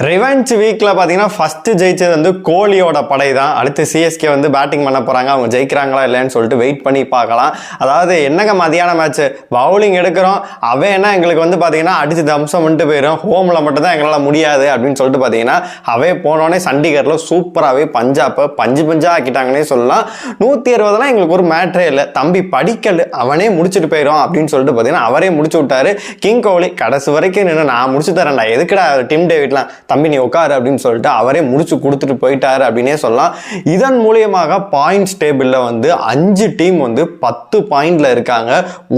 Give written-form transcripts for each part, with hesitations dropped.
Revenge வீக்ல பாத்தீங்கன்னா first ஜெயிச்சது வந்து கோலியோட படை தான். அடுத்து சிஎஸ்கே வந்து பேட்டிங் பண்ண போறாங்க. அவங்க ஜெயிக்கிறாங்களா இல்லைன்னு சொல்லிட்டு வெயிட் பண்ணி பார்க்கலாம். அதாவது என்னங்க மதியான மேட்ச் பவுலிங் எடுக்கிறோம், அவன் என்ன எங்களுக்கு வந்து பாத்தீங்கன்னா அடிச்சு தம்சம் பண்ணிட்டு போயிடும், ஹோம்ல மட்டும் தான் எங்களால் முடியாது அப்படின்னு சொல்லிட்டு பாத்தீங்கன்னா அவே போனோடனே சண்டிகர்ல சூப்பராகவே பஞ்சாப்பை பஞ்சா ஆக்கிட்டாங்கன்னே சொல்லலாம். 120 எங்களுக்கு ஒரு மேட்ரே இல்லை, தம்பி படிக்கல் அவனே முடிச்சுட்டு போயிடும் அப்படின்னு சொல்லிட்டு பாத்தீங்கன்னா அவரே முடிச்சு விட்டாரு. கிங் கோலி கடைசி வரைக்கும் நின்று நான் முடிச்சு தரேன்டா, எதுக்குடா டிம் டேவிட்லாம் தம்பி நீ உட்காரு அப்படின்னு சொல்லிட்டு அவரே முடிச்சு கொடுத்துட்டு போயிட்டாரு அப்படின்னே சொல்லலாம். இதன் மூலியமாக பாயிண்ட்ஸ் டேபிள்ல வந்து 5 டீம் வந்து 10 பாயிண்ட்ல இருக்காங்க.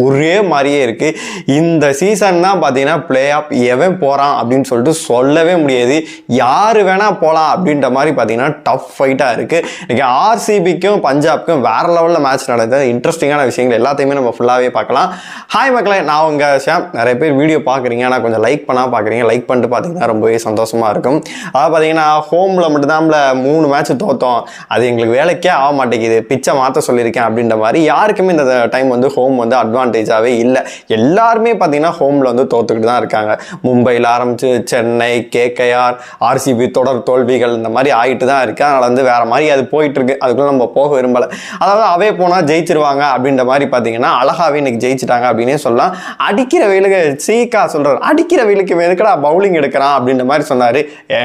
ஒரே மாதிரியே இருக்கு. இந்த சீசன் தான் பாத்தீங்கன்னா பிளே ஆஃப் எவன் போறான் அப்படின்னு சொல்லிட்டு சொல்லவே முடியாது. யாரு வேணா போலாம் அப்படின்ற மாதிரி பாத்தீங்கன்னா டஃப் ஃபைட்டா இருக்கு. இன்னைக்கு ஆர்சிபிக்கும் பஞ்சாப்க்கும் வேற லெவல்ல மேட்ச் நடந்தது. இன்ட்ரெஸ்டிங்கான விஷயங்கள் எல்லாத்தையுமே நம்ம ஃபுல்லாவே பார்க்கலாம். ஹாய் மக்களே, நான் உங்க ஷாம். நிறைய பேர் வீடியோ பாக்குறீங்க, ஆனா கொஞ்சம் லைக் பண்ணா பாக்குறீங்க. லைக் பண்ணிட்டு பாத்தீங்கன்னா ரொம்பவே சந்தோஷமா இருக்கும். அதாவது பாத்தீங்கன்னா ஹோம்ல மட்டும்தான் 3 மேட்ச் தோத்தோம், அது எங்களுக்கு வேலைக்கே ஆக மாட்டேங்குது, பிச்சை மாற்ற சொல்லியிருக்கேன் அப்படின்ற மாதிரி யாருக்குமே இந்த டைம் வந்து ஹோம் வந்து அட்வான்டேஜாவே இல்லை. எல்லாருமே பாத்தீங்கன்னா ஹோம்ல வந்து தோத்துக்கிட்டு தான் இருக்காங்க. மும்பையில் ஆரம்பிச்சு சென்னை, கேகேஆர், ஆர்சிபி தொடர் தோல்விகள் இந்த மாதிரி ஆகிட்டு தான் இருக்கு. அதனால வந்து வேற மாதிரி அது போயிட்டு இருக்கு. அதுக்குள்ள நம்ம போக விரும்பல. அதாவது அவே போனா ஜெயிச்சிருவாங்க அப்படின்ற மாதிரி பாத்தீங்கன்னா அழகாவே இன்னைக்கு ஜெயிச்சிட்டாங்க அப்படின்னே சொல்லலாம். அடிக்கிற வெயிலுக்கு சீக்கா சொல்றாரு, அடிக்கிற வெயிலுக்கு எதுக்கடா பவுலிங் எடுக்கிறான் அப்படின்ற மாதிரி சொன்னாரு.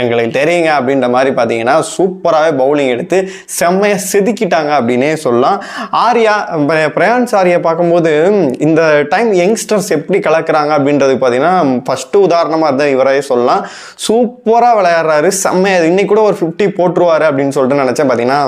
எங்களுக்கு தெரியுங்க அப்படின்ற மாதிரி பாத்தீங்கன்னா சூப்பராகவே பவுலிங் எடுத்து செம்மையா செதுக்கிட்டாங்க அப்படின்னே சொல்லலாம். ஆர்யா பிரயான்ஸ் ஆர்யா பார்க்கும்போது இந்த டைம் யங்ஸ்டர்ஸ் எப்படி கலக்குறாங்க அப்படின்றது பாத்தீங்கன்னா ஃபர்ஸ்ட் உதாரணமா இருந்தால் இவரே சொல்லலாம். சூப்பரா விளையாடுறாரு, செம்மையா. இன்னைக்கு கூட ஒரு 50 போட்டுருவாரு அப்படின்னு சொல்லிட்டு நினைச்சேன். பாத்தீங்கன்னா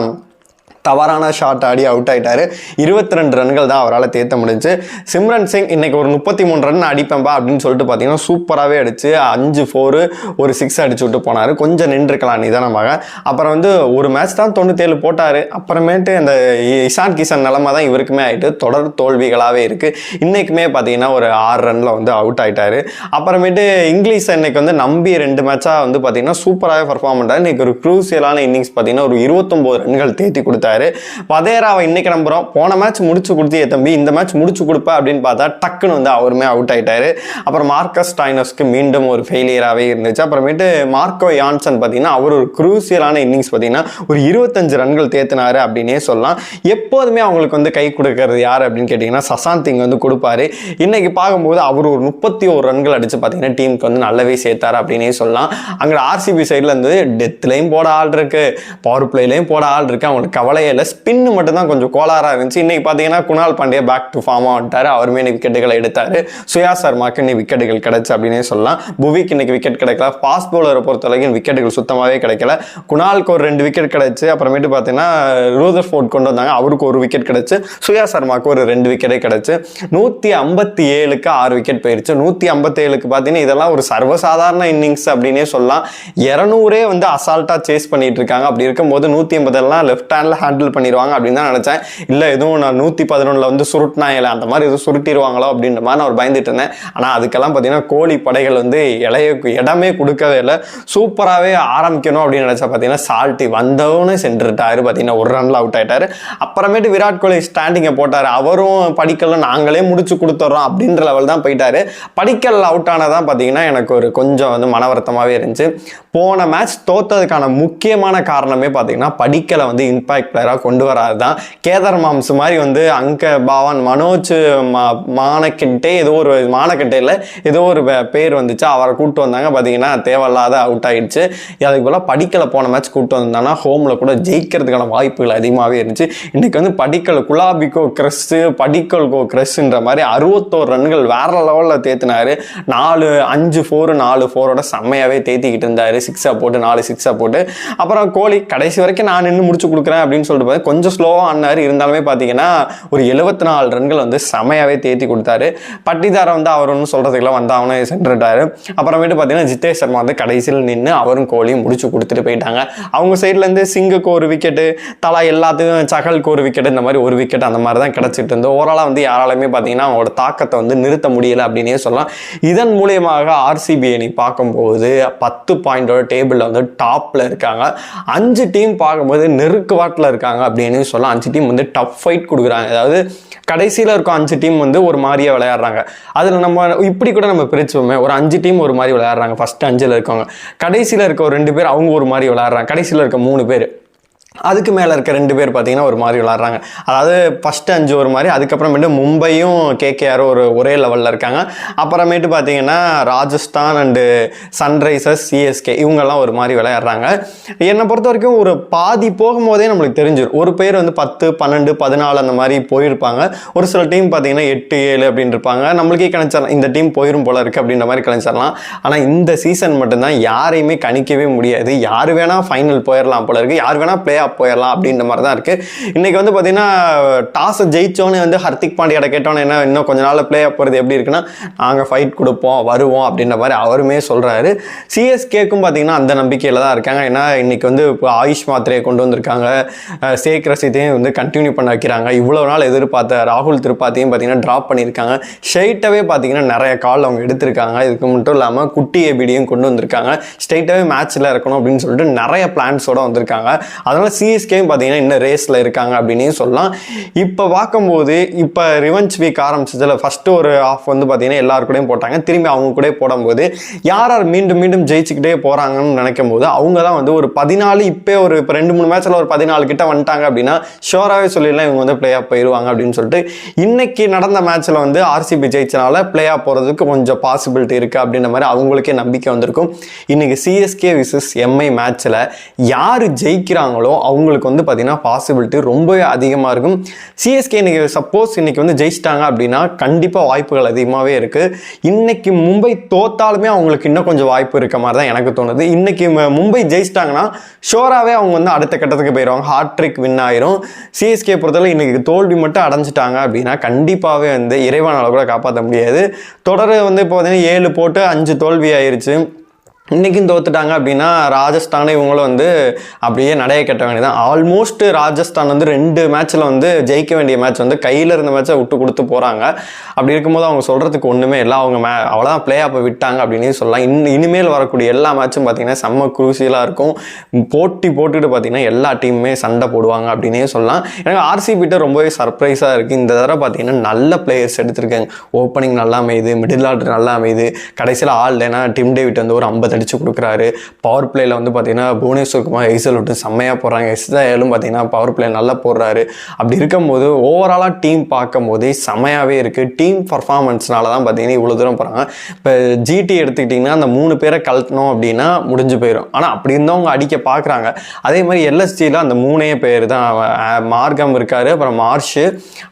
தவறான ஷாட் ஆடி அவுட் ஆயிட்டாரு. 22 ரன்கள் தான் அவரால் தேத்த முடிஞ்சு. சிம்ரன் சிங் இன்னைக்கு ஒரு 33 ரன் அடிப்பேன்பா அப்படின்னு சொல்லிட்டு பார்த்தீங்கன்னா சூப்பராகவே அடிச்சு 5 4 ஒரு 6 அடிச்சு விட்டு போனார். கொஞ்சம் நின்றுக்கலாம் நிதானமாக. அப்புறம் வந்து ஒரு மேட்ச் தான் 97 போட்டார். அப்புறமேட்டு அந்த இஷான் கிஷன் நிலமை தான் இவருக்குமே ஆகிட்டு தொடர் தோல்விகளாகவே இருக்கு. இன்னைக்குமே பார்த்தீங்கன்னா ஒரு 6 ரன்ல வந்து அவுட் ஆயிட்டாரு. அப்புறமேட்டு இங்கிலீஷ் இன்னைக்கு வந்து நம்பி 2 மேட்சாக வந்து பார்த்தீங்கன்னா சூப்பராகவே பர்ஃபார்ம் பண்ணாரு. இன்னைக்கு ஒரு க்ரூசியலான இன்னிங்ஸ் பார்த்தீங்கன்னா ஒரு 29 ரன்கள் தேத்தி கொடுத்தாரு. பதேராவை இன்னைக்கு நம்புறோம், போன மேட்ச் முடிச்சு கொடுத்தியே தம்பி, இந்த மேட்ச் முடிச்சு கொடுப்ப அப்படின்னு பார்த்தா டக்குன்னு வந்து அவருமே அவுட் ஆயிட்டாரு. அப்புறம் மார்க்கஸ் டைனஸ்க்கு மீண்டும் ஒரு ஃபெயிலியராகவே இருந்துச்சு. அப்புறமேட்டு மார்க்கோ யான்சன் பார்த்தீங்கன்னா அவர் ஒரு குரூசியலான இன்னிங்ஸ் பார்த்தீங்கன்னா ஒரு 25 ரன்கள் தேத்தினாரு அப்படின்னே சொல்லலாம். எப்போதுமே அவங்களுக்கு வந்து கை கொடுக்கறது யார் அப்படின்னு கேட்டிங்கன்னா சசாந்த் சிங் வந்து கொடுப்பாரு. இன்னைக்கு பார்க்கும்போது அவர் ஒரு 31 ரன்கள் அடிச்சு பார்த்தீங்கன்னா டீமுக்கு வந்து நல்லாவே சேர்த்தாரு அப்படின்னே சொல்லலாம். அங்கே ஆர்சிபி சைடில் இருந்து டெத்லையும் போட ஆள் இருக்கு, பவர் பிளேலையும் போட ஆள் இருக்கு. அவங்களுக்கு கவலை இல்லை, ஸ்பின்னு மட்டும் தான் கொஞ்சம் கோளாரா இருந்துச்சு. இன்னைக்கு பார்த்தீங்கன்னா குணால் பாண்டியா பேக் டு ஃபார்மா வந்துட்டாரு. அவருமே இன்னைக்கு விக்கெட்டுகளை எடுத்தாரு. சுயா சர்மாக்கு இன்னைக்கு விக்கெட்டுகள் கிடைச்சு அப்படின்னே சொல்லலாம். புவிக்கு இன்னைக்கு விக்கெட் கிடைக்கல. ஃபாஸ்ட் பவுலரை பொறுத்த வரைக்கும் விக்கெட்டுகள் சுத்தமாகவே கிடைக்கல. குணாலுக்கு ஒரு 2 விக்கெட் கிடைச்சு. அப்புறமேட்டு பார்த்தீங்கன்னா ரூதர்ஃபோர்ட் கொண்டு வந்தாங்க, அவருக்கு ஒரு விக்கெட் கிடைச்சு. சுயா சர்மாக்கு ஒரு 2 விக்கெட்டே கிடைச்சு. 157க்கு 6 விக்கெட் போயிருச்சு. 157க்கு பார்த்தீங்கன்னா இதெல்லாம் ஒரு சர்வசாதாரண இன்னிங்ஸ் அப்படின்னே சொல்லலாம். 200 வந்து அசால்ட்டா சேஸ் பண்ணிட்டு இருக்காங்க. அப்படி இருக்கும்போது 150 லெஃப்ட் ஹேண்ட்ல ஹேண்டில் பண்ணிடுவாங்க அப்படின்னு தான் நினைச்சேன். இல்லை எதுவும் நான் 111 வந்து சுருட்டினா இல்லை அந்த மாதிரி எதுவும் சுருட்டிடுவாங்களோ அப்படின்ற மாதிரி நான் ஒரு பயந்துட்டு இருந்தேன். ஆனால் அதுக்கெல்லாம் பார்த்தீங்கன்னா கோலி படைகள் வந்து இடமே கொடுக்கவே இல்லை. சூப்பராகவே ஆரம்பிக்கணும் அப்படின்னு நினைச்சா பார்த்தீங்கன்னா சால்ட்டி வந்தவனே சென்றுட்டாரு. பார்த்தீங்கன்னா ஒரு ரன்ல அவுட் ஆயிட்டாரு. அப்புறமேட்டு விராட் கோலி ஸ்டாண்டிங்கை போட்டார். அவரும் படிக்கல நாங்களே முடிச்சு கொடுத்துட்றோம் அப்படின்ற லெவல் தான் போயிட்டாரு. படிக்கல் அவுட் ஆனதான் பார்த்தீங்கன்னா எனக்கு ஒரு கொஞ்சம் வந்து மனவருத்தமாகவே இருந்துச்சு. போன மேட்ச் தோத்ததுக்கான முக்கியமான காரணமே பார்த்தீங்கன்னா படிக்கலை வந்து இம்பாக்ட் பிளேயராக கொண்டு வராது தான். கேதார் மாம்ஸ் மாதிரி வந்து அங்க பவான் மனோஜ் மானக்கெட்டே ஏதோ ஒரு மானக்கெட்டையில் ஏதோ ஒரு பேர் வந்துச்சு, அவரை கூப்பிட்டு வந்தாங்க. பார்த்தீங்கன்னா தேவையில்லாத அவுட் ஆயிடுச்சு. அதுக்கு போல படிக்கலை போன மேட்ச் கூப்பிட்டு வந்தாங்கன்னா ஹோமில் கூட ஜெயிக்கிறதுக்கான வாய்ப்புகள் அதிகமாகவே இருந்துச்சு. இன்னைக்கு வந்து படிக்கல் குலாபிக்கோ கிரஸ் படிக்கல்கோ கிரஸ்ன்ற மாதிரி 61 ரன்கள் வேற லெவலில் தேத்தினாரு. 4 5 4 4 4ஓட செம்மையாவே தேத்திக்கிட்டு இருந்தாரு. 6 போட்டு 4 6 போட்டு. அப்புறம் கோலி கடைசி வரைக்கும் நான் நின்று முடிச்சு கொடுக்குறேன் அப்படின்னு சொல்லிட்டு கொஞ்சம் ஸ்லோவா ஆனாரு. இருந்தாலுமே பாத்தீங்கன்னா ஒரு 74 ரன்கள் வந்து செமையாவே தேத்தி கொடுத்தாரு. பட்டிதாரை வந்து அவர் ஒன்றும் சொல்றதுக்கெல்லாம் வந்து அவனே சென்றுட்டாரு. அப்புறமேட்டு பாத்தீங்கன்னா ஜிதேஷ் சர்மா வந்து கடைசியில் நின்று அவரும் கோலியும் முடிச்சு கொடுத்துட்டு போயிட்டாங்க. அவங்க சைட்ல இருந்து சிங்குக்கு ஒரு விக்கெட்டு, தலா எல்லாத்துக்கும் சகலுக்கு ஒரு விக்கெட், இந்த மாதிரி ஒரு விக்கெட் அந்த மாதிரி தான் கிடைச்சிட்டு இருந்து ஓவராலா வந்து யாராலுமே பாத்தீங்கன்னா அவங்களோட தாக்கத்தை வந்து நிறுத்த முடியல அப்படின்னே சொல்லலாம். இதன் மூலியமாக ஆர்சிபி அணி பார்க்கும்போது 10 பாயிண்டோட டேபிள்ல வந்து டாப்ல இருக்காங்க. 5 டீம் பார்க்கும்போது நெருக்குவாட்டில் இருக்காங்க அப்படின்னு சொல்லலாம். 5 டீம் வந்து டஃப் ஃபைட் கொடுக்குறாங்க. அதாவது கடைசியில் இருக்க 5 டீம் வந்து ஒரு மாதிரியா விளையாடுறாங்க. அதில் நம்ம இப்படி கூட நம்ம பிரிச்சுவோமே, ஒரு 5 டீம் ஒரு மாதிரி விளையாடுறாங்க. ஃபர்ஸ்ட் 5ல் இருக்கவங்க, கடைசியில் இருக்க ஒரு 2 பேர் அவங்க ஒரு மாதிரி விளையாடுறாங்க, கடைசியில் இருக்க 3 பேர், அதுக்கு மேலே இருக்க 2 பேர் பார்த்தீங்கன்னா ஒரு மாதிரி விளாட்றாங்க. அதாவது ஃபஸ்ட்டு 5 ஒரு மாதிரி, அதுக்கப்புறமேட்டு மும்பையும் கேகேஆரும் ஒரே லெவலில் இருக்காங்க. அப்புறமேட்டு பார்த்தீங்கன்னா ராஜஸ்தான் அண்டு சன்ரைசர்ஸ், சிஎஸ்கே இவங்கெல்லாம் ஒரு மாதிரி விளையாடுறாங்க. என்னை பொறுத்த வரைக்கும் ஒரு பாதி போகும்போதே நம்மளுக்கு தெரிஞ்சிடும். ஒரு பேர் வந்து 10, 12, 14 அந்த மாதிரி போயிருப்பாங்க. ஒரு சில டீம் பார்த்தீங்கன்னா 8, 7 அப்படின்னு இருப்பாங்க. நம்மளுக்கே கணிச்சிடலாம் இந்த டீம் போயிடும் போல இருக்குது அப்படின்ற மாதிரி கணிச்சிடலாம். ஆனால் இந்த சீசன் மட்டும்தான் யாரையுமே கணிக்கவே முடியாது. யார் வேணால் ஃபைனல் போயிடலாம் போல இருக்குது, யார் வேணால் பிளே போயிடலாம் அப்படின்ற மாதிரி தான் இருக்குது. இன்றைக்கி வந்து பார்த்தீங்கன்னா டாஸை ஜெயிச்சோன்னு வந்து ஹர்திக் பாண்டியாட கேட்டோன்னு என்ன இன்னும் கொஞ்ச நாள் பிளே ஆஃப் போகிறது எப்படி இருக்குன்னா, நாங்கள் ஃபைட் கொடுப்போம் வருவோம் அப்படின்ற மாதிரி அவருமே சொல்கிறாரு. சிஎஸ்கேக்கும் பார்த்தீங்கன்னா அந்த நம்பிக்கையில் தான் இருக்காங்க. ஏன்னா இன்றைக்கி வந்து இப்போ ஆயுஷ் மாத்திரையை கொண்டு வந்திருக்காங்க, ஷேக் ரஷீதையும் வந்து கண்டினியூ பண்ண வைக்கிறாங்க. இவ்வளோ நாள் எதிர்பார்த்த ராகுல் திரிபாத்தியும் பார்த்தீங்கன்னா ட்ராப் பண்ணியிருக்காங்க. ஸ்ட்ரெயிட்டாகவே பார்த்தீங்கன்னா நிறைய கால் அவங்க எடுத்திருக்காங்க. இதுக்கு மட்டும் இல்லாமல் குட்டி ஏபிடியும் கொண்டு வந்திருக்காங்க. ஸ்ட்ரெயிட்டாகவே மேட்ச்சில் இருக்கணும் அப்படின்னு சொல்லிட்டு நிறைய பிளான்ஸோடு வந்திருக்காங்க. அதனால் சிஎஸ்கேயும் பார்த்தீங்கன்னா இன்னும் ரேஸில் இருக்காங்க அப்படின்னு சொல்லலாம். இப்போ பார்க்கும்போது இப்போ ரிவெஞ்ச் வீக் ஆரம்பிச்சதில் ஃபஸ்ட்டு ஒரு ஆஃப் வந்து பார்த்தீங்கன்னா எல்லாருக்கூடையும் போட்டாங்க. திரும்பி அவங்க கூட போடும்போது யார் மீண்டும் மீண்டும் ஜெயிச்சுக்கிட்டே போகிறாங்கன்னு நினைக்கும் போது அவங்க தான் வந்து ஒரு 14 இப்போ 2-3 மேட்ச்சில் ஒரு 14 கிட்ட வந்துட்டாங்க அப்படின்னா ஷோராகவே சொல்லிடலாம் இவங்க வந்து பிளே ஆஃப் போயிடுவாங்க அப்படின்னு சொல்லிட்டு. இன்னைக்கு நடந்த மேட்ச்சில் வந்து ஆர்சிபி ஜெயிச்சனால பிளே ஆஃப் போகிறதுக்கு கொஞ்சம் பாசிபிலிட்டி இருக்குது அப்படின்ற மாதிரி அவங்களுக்கே நம்பிக்கை வந்திருக்கும். இன்னைக்கு சிஎஸ்கே விசஸ் எம்ஐ மேட்ச்சில் யார் ஜெயிக்கிறாங்களோ அவங்களுக்கு வந்து பார்த்தீங்கன்னா பாசிபிலிட்டி ரொம்பவே அதிகமாக இருக்கும். சிஎஸ்கே இன்னைக்கு சப்போஸ் இன்னைக்கு வந்து ஜெயிச்சிட்டாங்க அப்படின்னா கண்டிப்பாக வாய்ப்புகள் அதிகமாகவே இருக்குது. இன்னைக்கு மும்பை தோத்தாலுமே அவங்களுக்கு இன்னும் கொஞ்சம் வாய்ப்பு இருக்க மாதிரி தான் எனக்கு தோணுது. இன்னைக்கு மும்பை ஜெயிச்சிட்டாங்கன்னா ஷோராகவே அவங்க வந்து அடுத்த கட்டத்துக்கு போயிடுவாங்க, ஹாட்ரிக் வின் ஆயிரும். சிஎஸ்கே பொறுத்தவரை இன்னைக்கு தோல்வி மட்டும் அடைஞ்சிட்டாங்க அப்படின்னா கண்டிப்பாகவே வந்து இறைவனால் கூட காப்பாற்ற முடியாது. தொடர் வந்து இப்போ பார்த்தீங்கன்னா 7 போட்டு 5 தோல்வி ஆயிடுச்சு. இன்றைக்கும் தோத்துட்டாங்க அப்படின்னா ராஜஸ்தானை இவங்களும் வந்து அப்படியே நடைய கட்ட வேண்டியதான். ஆல்மோஸ்ட் ராஜஸ்தான் வந்து 2 மேட்ச்சில் வந்து ஜெயிக்க வேண்டிய மேட்ச் வந்து கையில் இருந்த மேட்சை விட்டு கொடுத்து போகிறாங்க. அப்படி இருக்கும்போது அவங்க சொல்கிறதுக்கு ஒன்றுமே இல்லை. அவங்க அவ்வளோதான் பிளே ஆஃபை விட்டாங்க அப்படின்னு சொல்லலாம். இனிமேல் வரக்கூடிய எல்லா மேட்சும் பார்த்தீங்கன்னா செம்ம குரூசியலாக இருக்கும். போட்டுக்கிட்டு பார்த்தீங்கன்னா எல்லா டீமுமே சண்டை போடுவாங்க அப்படின்னே சொல்லலாம். எனக்கு ஆர்சிபிட்ட ரொம்பவே சர்ப்ரைஸாக இருக்குது. இந்த தடவை பார்த்தீங்கன்னா நல்ல பிளேயர்ஸ் எடுத்திருக்காங்க. ஓப்பனிங் நல்லா அமையுது, மிடில் ஆர்டர் நல்லா அமையுது, கடைசியில் ஏன்னா டிம் டேவிட் வந்து ஒரு 50 அடிச்சு கொடுக்குறாரு. பவர் பிளேயில் வந்து பார்த்தீங்கன்னா புவனேஸ்வர் குமார் ஐசல் விட்டு செம்மையாக போடுறாங்க. எஸ்ஆலும் பார்த்தீங்கன்னா பவர் பிளே நல்லா போடுறாரு. அப்படி இருக்கும்போது ஓவராலாக டீம் பார்க்கும் போதே செம்மையாகவே இருக்குது. டீம் பர்ஃபார்மன்ஸ்னால தான் பார்த்தீங்கன்னா இவ்வளோ தூரம் போகிறாங்க. இப்போ ஜிடி எடுத்துக்கிட்டிங்கன்னா அந்த 3 பேரை கழட்டணும் அப்படின்னா முடிஞ்சு போயிடும். ஆனால் அப்படி இருந்தவங்க அடிக்க பார்க்குறாங்க. அதே மாதிரி எல்எஸ்ஜியில் அந்த 3 பேர் தான், மார்க்கம் இருக்காரு, அப்புறம் மார்ஷு,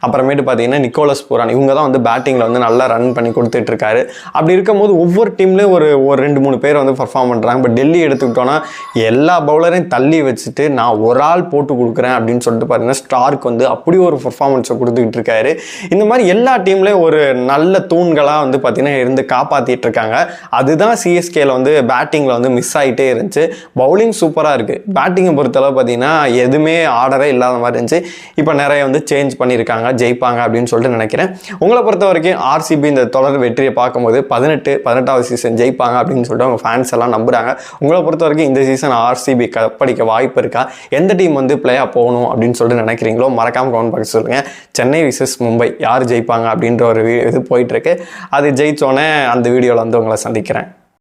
அப்புறமேட்டு பார்த்தீங்கன்னா நிக்கோலஸ் பூரான், இவங்க தான் வந்து பேட்டிங்கில் வந்து நல்லா ரன் பண்ணி கொடுத்துட்ருக்காரு. அப்படி இருக்கும்போது ஒவ்வொரு டீம்லேயும் ஒரு 2-3 பேர் வந்து பர்ஃபார்ம் பண்ணுறாங்க. பட் டெல்லி எடுத்துக்கிட்டோன்னா எல்லா பவுலரையும் தள்ளி வச்சுட்டு நான் ஒரு ஆள் போட்டு கொடுக்குறேன் அப்படின்னு சொல்லிட்டு பார்த்தீங்கன்னா ஸ்டார்க் வந்து அப்படி ஒரு பர்ஃபார்மன்ஸை கொடுத்துக்கிட்டு இருக்காரு. இந்த மாதிரி எல்லா டீம்லேயும் ஒரு நல்ல தூண்களாக வந்து பார்த்தீங்கன்னா இருந்து காப்பாற்றிட்டு இருக்காங்க. அதுதான் சிஎஸ்கேல வந்து பேட்டிங்கில் வந்து மிஸ் ஆகிட்டே இருந்துச்சு. பவுலிங் சூப்பராக இருக்குது. பேட்டிங்கை பொறுத்தளவு பார்த்தீங்கன்னா எதுவுமே ஆர்டரே இல்லாத மாதிரி இருந்துச்சு. இப்போ நிறைய வந்து சேஞ்ச் பண்ணியிருக்காங்க, ஜெயிப்பாங்க அப்படின்னு சொல்லிட்டு நினைக்கிறேன். உங்களை பொறுத்த வரைக்கும் ஆர்சிபி இந்த தொடர் வெற்றியை பார்க்கும்போது 18வது சீசன் ஜெயிப்பாங்க அப்படின்னு சொல்லிட்டு அவங்க ஃபேன்ஸ் எல்லாம் நம்புறாங்க. உங்களை பொறுத்த வரைக்கும் இந்த சீசன் ஆர்சிபி கப்படிக்க வாய்ப்பு இருக்கா? எந்த டீம் வந்து பிளே ஆஃப் போகணும் அப்படின்னு சொல்லிட்டு நினைக்கிறீங்களோ மறக்காம கமெண்ட் பாக்ஸ் சொல்லுங்க. சென்னை விசஸ் மும்பை யார் ஜெயிப்பாங்க அப்படின்ற ஒரு இது போயிட்டு இருக்கு. அது ஜெயிச்சோன்னே அந்த வீடியோவில் வந்து உங்களை சந்திக்கிறேன்.